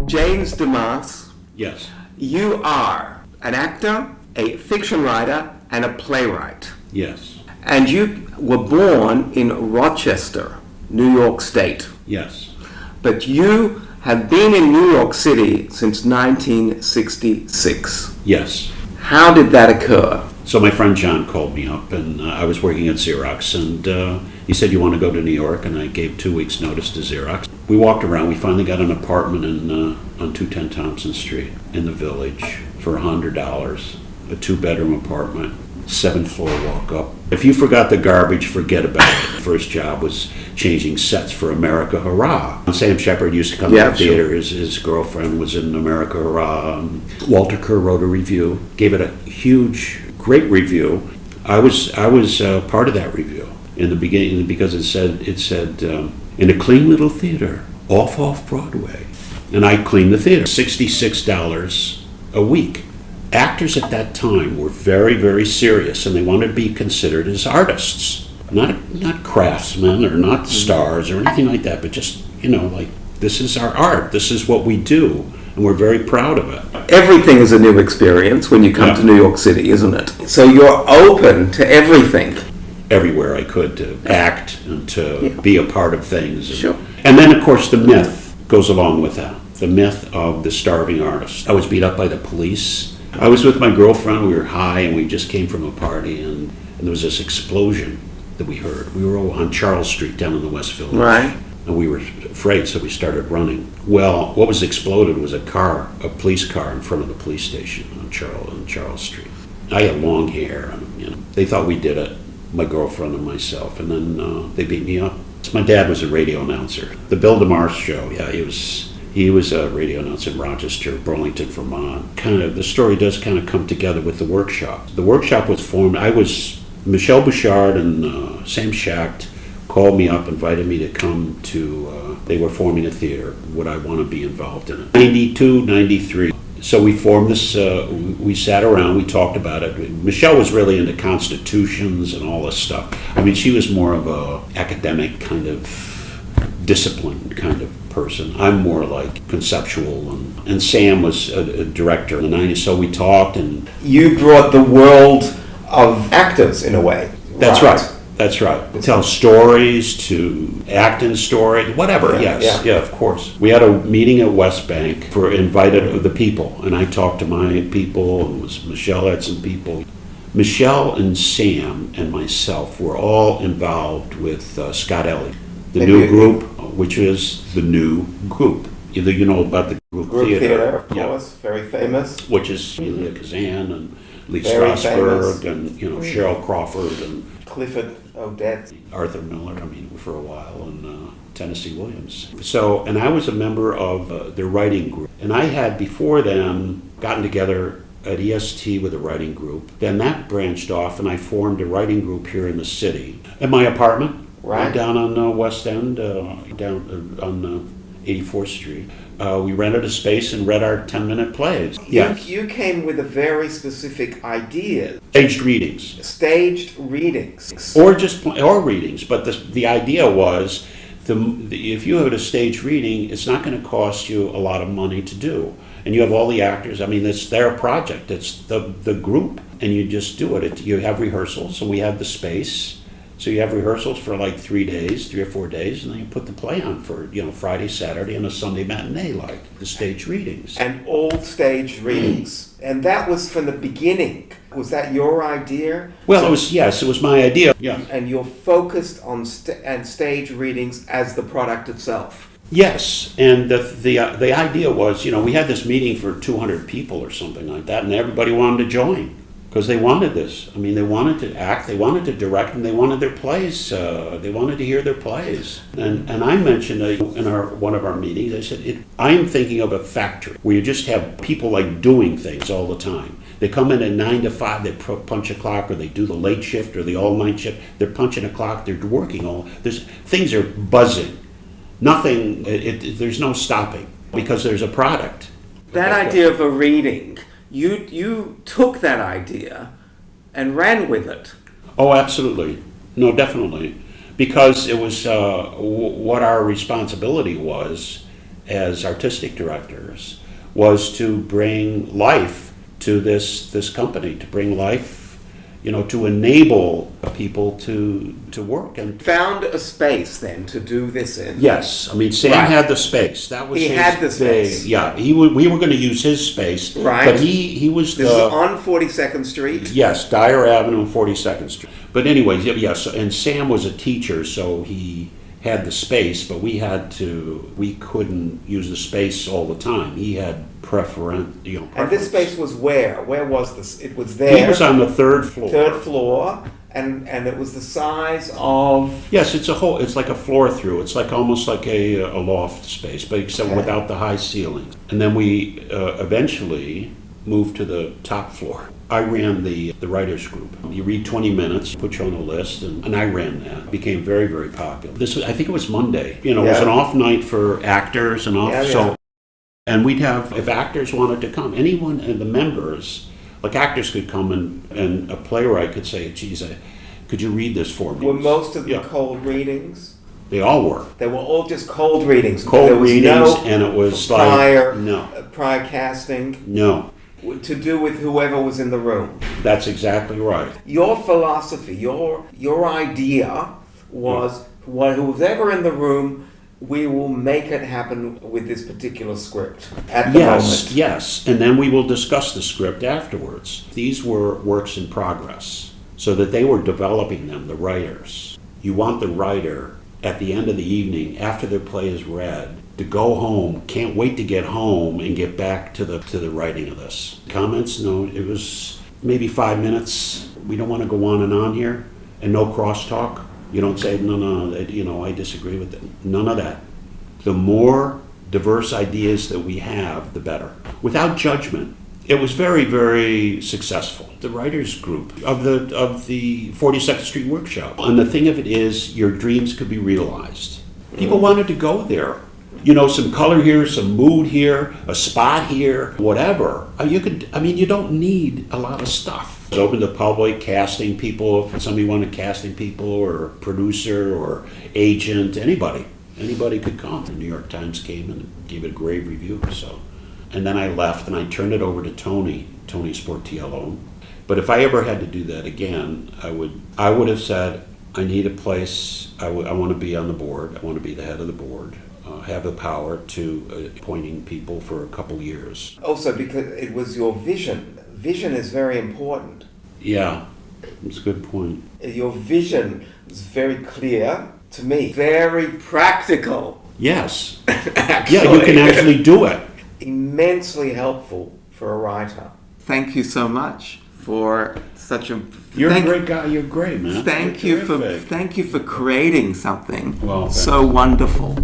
James DeMarse, Yes. you are an actor, a fiction writer, and a playwright. Yes. And you were born in Rochester, New York State. Yes. But you have been in New York City since 1966. Yes. How did that occur? So my friend John called me up, and I was working at Xerox, and he said, "You want to go to New York?" And I gave 2 weeks' notice to Xerox. We walked around. We finally got an apartment on 210 Thompson Street in the Village for $100, a 2-bedroom apartment, 7th floor walk up. If you forgot the garbage, forget about it. The first job was changing sets for America Hurrah. Sam Shepard used to come to the theater. His girlfriend was in America Hurrah. Walter Kerr wrote a review, gave it a huge, great review. I was part of that review in the beginning because it said in a clean little theater, Off Broadway, and I cleaned the theater. $66 a week. Actors at that time were very, very serious, and they wanted to be considered as artists, not craftsmen or not stars or anything like that, but just, like, this is our art, this is what we do, and we're very proud of it. Everything is a new experience when you come to New York City, isn't it? So you're open to everything. Everywhere I could to act and to be a part of things. Sure. And then, of course, the myth goes along with that. The myth of the starving artist. I was beat up by the police. I was with my girlfriend, we were high, and we just came from a party, and there was this explosion that we heard. We were on Charles Street down in the West Village. Right. And we were afraid, so we started running. Well, what was exploded was a police car in front of the police station on Charles Street. I had long hair, and they thought we did it, my girlfriend and myself, and then they beat me up. My dad was a radio announcer. The Bill DeMarse show, he was a radio announcer in Rochester, Burlington, Vermont. The story does kind of come together with the workshop. The workshop was formed. Michelle Bouchard and Sam Schacht called me up, invited me to come to, they were forming a theater. Would I want to be involved in it? 92, 93. So we formed this, we sat around, we talked about it. Michelle was really into constitutions and all this stuff. I mean, she was more of a academic kind of disciplined kind of person. I'm more like conceptual, and Sam was a director in the 90s, so we talked. And you brought the world of actors in a way. That's right. That's right. Tell stories, to act in story, whatever. Yeah, of course. We had a meeting at West Bank for invited the people, and I talked to my people, and Michelle had some people. Michelle and Sam and myself were all involved with Scott Elliott, the new group, which is the new group. Either you know about the group theater, of course, very famous. Which is Elia Kazan and Lee very Strasberg famous. And Cheryl Crawford and Clifford Odets, Arthur Miller, for a while, and Tennessee Williams. So, and I was a member of their writing group. And I had, before them, gotten together at EST with a writing group. Then that branched off, and I formed a writing group here in the city. In my apartment, right down on West End, down on 84th Street. We rented a space and read our 10-minute plays. You came with a very specific idea. Staged readings. Or readings, but the idea was, if you have a staged reading, it's not going to cost you a lot of money to do. And you have all the actors, it's their project, it's the group, and you just do it. You have rehearsals, and we have the space. So you have rehearsals for like 3 or 4 days, and then you put the play on for, Friday, Saturday, and a Sunday matinee, like the stage readings. And all stage readings. And that was from the beginning. Was that your idea? Well, it was my idea. Yeah. And you're focused on stage readings as the product itself. Yes, and the idea was, we had this meeting for 200 people or something like that, and everybody wanted to join. Because they wanted this. They wanted to act, they wanted to direct, and they wanted their plays. They wanted to hear their plays. And I mentioned in one of our meetings, I said, I'm thinking of a factory where you just have people like doing things all the time. They come in at 9 to 5, they punch a clock, or they do the late shift or the all-night shift. They're punching a clock, they're working things are buzzing. Nothing, there's no stopping because there's a product. That idea of a reading, you took that idea and ran with it. Oh, absolutely. No, definitely. Because it was what our responsibility was as artistic directors was to bring life to this company, to bring life, to enable people to work. And Found a space then to do this in. yes, I mean, Sam Right. had the space. That was He had the space. Yeah, we were going to use his space, Right. but he was This is the on 42nd Street. yes, Dyer Avenue and 42nd Street. But anyways, yes, and Sam was a teacher, so he had the space, but we couldn't use the space all the time. He had preference. And this space was where? Where was this? It was there. He was on the third floor. Third floor, and it was the size of. Yes, it's like a floor through. It's like almost like a loft space, but except Okay. without the high ceiling. And then we eventually moved to the top floor. I ran the writers group. You read 20 minutes, put you on a list, and I ran that. It became very, very popular. I think it was Monday. It was Yeah. an off night for actors and off. Yeah, yeah. So, and we'd have, if actors wanted to come, anyone and the members, like actors could come and a playwright could say, geez, could you read this for me? Were most of the Yeah. cold readings? They all were. They were all just cold readings. Cold There was readings, no and it was prior, like, no, prior casting no. to do with whoever was in the room. That's exactly right. Your philosophy, your idea was, who's ever in the room, we will make it happen with this particular script at the moment. Yes, and then we will discuss the script afterwards. These were works in progress, so that they were developing them, the writers. You want the writer, at the end of the evening, after their play is read, to go home, can't wait to get home and get back to the writing of this. Comments? No, it was maybe 5 minutes. We don't want to go on and on here, and no crosstalk. You don't say, no, I disagree with it. None of that. The more diverse ideas that we have, the better. Without judgment. It was very, very successful. The writers group of the 42nd Street Workshop. And the thing of it is, your dreams could be realized. People wanted to go there. Some color here, some mood here, a spot here, whatever. You don't need a lot of stuff. It's open to public, casting people, if somebody wanted casting people, or producer, or agent, anybody. Anybody could come. The New York Times came and gave it a great review, so. And then I left and I turned it over to Tony Sportiello. But if I ever had to do that again, I would have said, I need a place, I want to be on the board, I want to be the head of the board. Have the power to appointing people for a couple years. Also, because it was your vision. Vision is very important. Yeah, that's a good point. Your vision is very clear to me. Very practical. Yes. Actually. Yeah, you can actually do it. Immensely helpful for a writer. Thank you so much for such a. You're a great guy. You're great, man. Thank you for creating something Well, so wonderful.